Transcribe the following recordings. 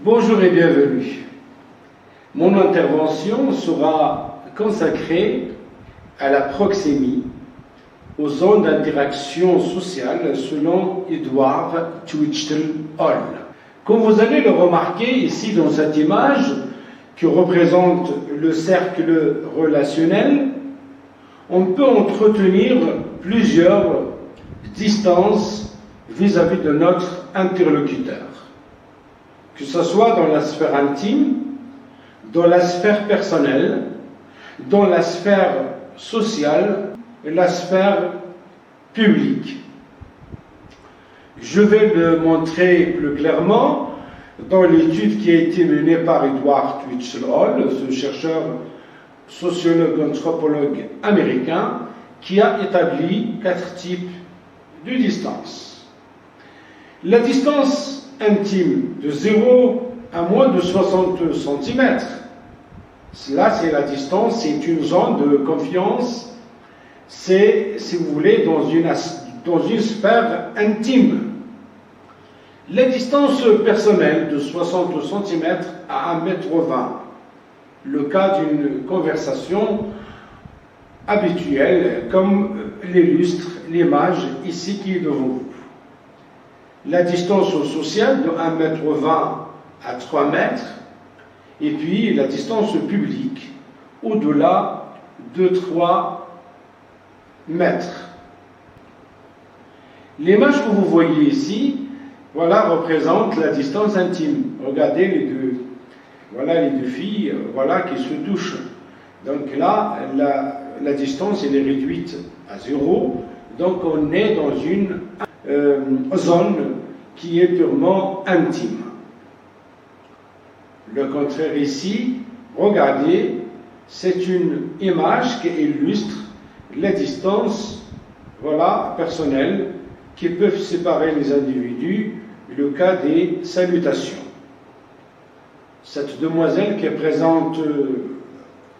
Bonjour et bienvenue. Mon intervention sera consacrée à la proxémie, aux zones d'interaction sociale selon Edward Twichell Hall. Comme vous allez le remarquer ici dans cette image qui représente le cercle relationnel, on peut entretenir plusieurs distances vis-à-vis de notre interlocuteur, que ce soit dans la sphère intime, dans la sphère personnelle, dans la sphère sociale et la sphère publique. Je vais le montrer plus clairement dans l'étude qui a été menée par Edward Twichell Hall, ce chercheur sociologue anthropologue américain, qui a établi 4 types de distances. La distance intime de 0 à moins de 60 cm. Là, c'est la distance, c'est une zone de confiance, c'est, si vous voulez, dans une sphère intime. La distance personnelle de 60 cm à 1,20 m, le cas d'une conversation habituelle, comme l'illustre l'image ici qui est devant vous. La distance sociale de 1,20 m à 3 mètres, et puis la distance publique au-delà de 3 mètres. L'image que vous voyez ici, voilà, représente la distance intime. Regardez les deux. Voilà les deux filles, voilà, qui se touchent. Donc là, la distance elle est réduite à 0. Donc on est dans une zone qui est purement intime. Le contraire ici, regardez, c'est une image qui illustre les distances, voilà, personnelles qui peuvent séparer les individus, le cas des salutations. Cette demoiselle qui présente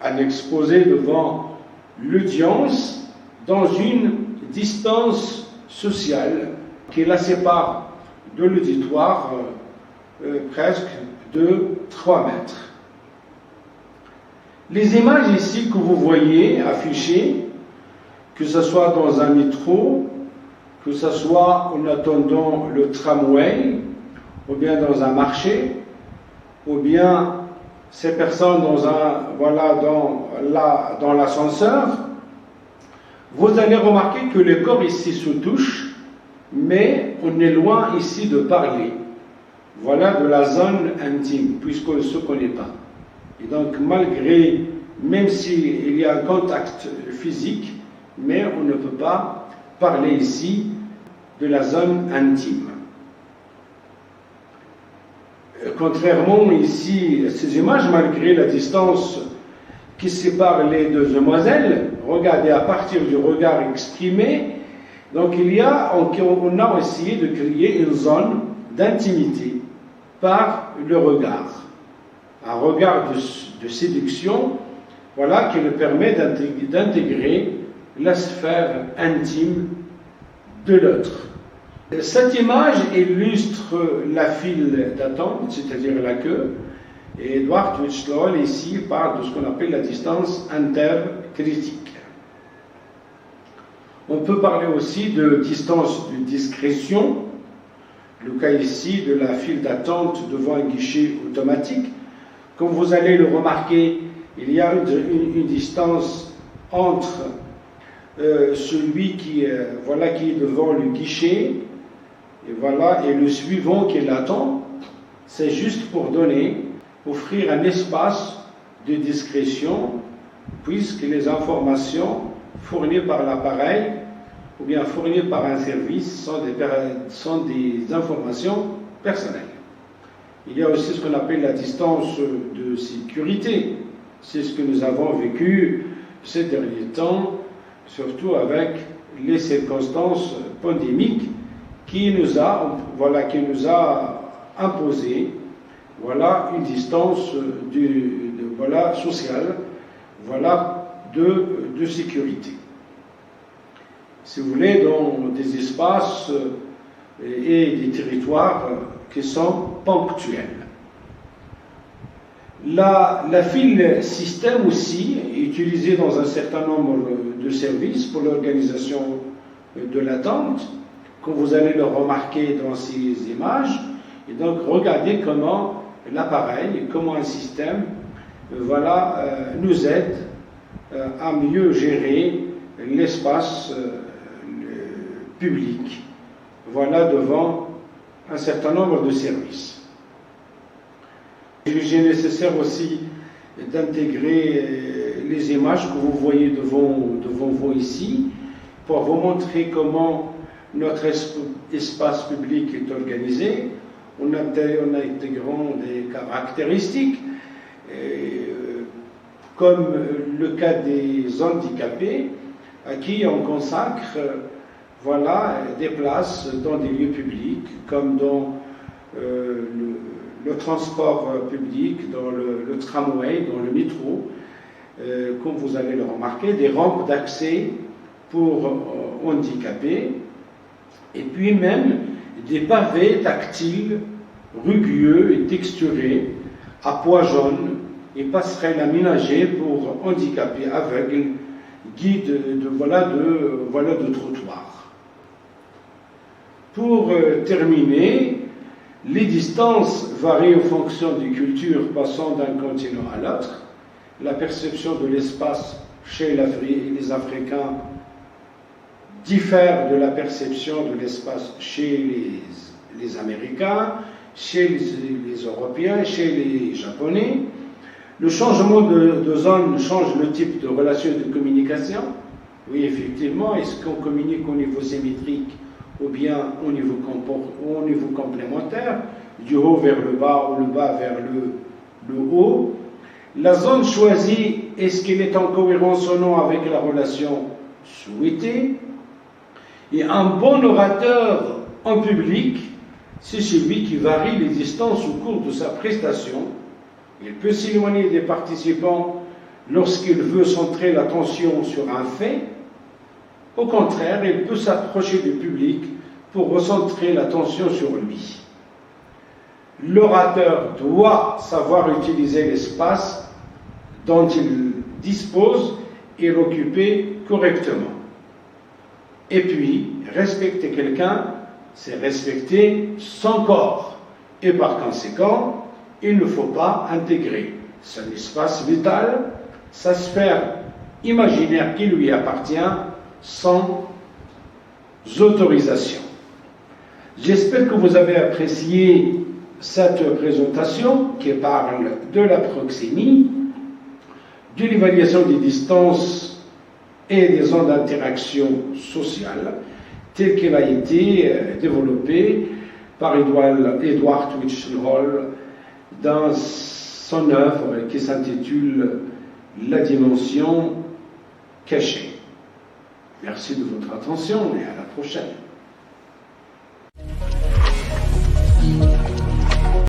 un exposé devant l'audience dans une distance sociale qui la sépare de l'auditoire presque de 3 mètres. Les images ici que vous voyez affichées, que ce soit dans un métro, que ce soit en attendant le tramway, ou bien dans un marché, ou bien ces personnes dans l'ascenseur, vous allez remarquer que les corps ici se touchent, mais on est loin ici de parler. Voilà de la zone intime, puisqu'on ne se connaît pas. Et donc, même s'il y a un contact physique, mais on ne peut pas parler ici de la zone intime. Contrairement ici à ces images, malgré la distance qui sépare les deux demoiselles, regardez à partir du regard exprimé, donc on a essayé de créer une zone d'intimité par le regard. Un regard de séduction, voilà, qui nous permet d'intégrer la sphère intime de l'autre. Cette image illustre la file d'attente, c'est-à-dire la queue, et Edward Twichell Hall ici parle de ce qu'on appelle la distance intercritique. On peut parler aussi de distance de discrétion, le cas ici de la file d'attente devant un guichet automatique. Comme vous allez le remarquer, il y a une distance entre celui qui est devant le guichet et le suivant qui l'attend. C'est juste pour offrir un espace de discrétion, puisque les informations fournies par l'appareil ou bien fournies par un service sont des informations personnelles. Il y a aussi ce qu'on appelle la distance de sécurité. C'est ce que nous avons vécu ces derniers temps, surtout avec les circonstances pandémiques qui nous a imposé une distance sociale, de sécurité. Si vous voulez, dans des espaces et des territoires qui sont ponctuels. La file système aussi est utilisée dans un certain nombre de services pour l'organisation de l'attente, comme vous allez le remarquer dans ces images. Et donc regardez comment l'appareil, comment un système nous aide à mieux gérer l'espace public, devant un certain nombre de services. Il est nécessaire aussi d'intégrer les images que vous voyez devant vous ici pour vous montrer comment notre espace public est organisé en intégrant des caractéristiques comme le cas des handicapés à qui on consacre des places dans des lieux publics comme dans le transport public, dans le tramway, dans le métro, comme vous allez le remarquer, des rampes d'accès pour handicapés, et puis même des pavés tactiles, rugueux et texturés, à pois jaunes, et passerelles aménagées pour handicapés aveugles, guides de trottoir. Pour terminer, les distances varient en fonction des cultures passant d'un continent à l'autre. La perception de l'espace chez les Africains diffère de la perception de l'espace chez les Américains, chez les Européens, chez les Japonais. Le changement de zone change le type de relation de communication. Oui, effectivement, est-ce qu'on communique au niveau symétrique ou bien au niveau complémentaire, du haut vers le bas ou le bas vers le haut. La zone choisie, est-ce qu'elle est en cohérence ou non avec la relation souhaitée? Et un bon orateur en public, c'est celui qui varie les distances au cours de sa prestation. Il peut s'éloigner des participants lorsqu'il veut centrer l'attention sur un fait. Au contraire, il peut s'approcher du public pour recentrer l'attention sur lui. L'orateur doit savoir utiliser l'espace dont il dispose et l'occuper correctement. Et puis, respecter quelqu'un, c'est respecter son corps. Et par conséquent, il ne faut pas intégrer son espace vital, sa sphère imaginaire qui lui appartient, sans autorisation. J'espère que vous avez apprécié cette présentation qui parle de la proxémie, de l'évaluation des distances et des zones d'interaction sociale, telle qu'elle a été développée par Edward Twitchell dans son œuvre qui s'intitule La dimension cachée. Merci de votre attention et à la prochaine.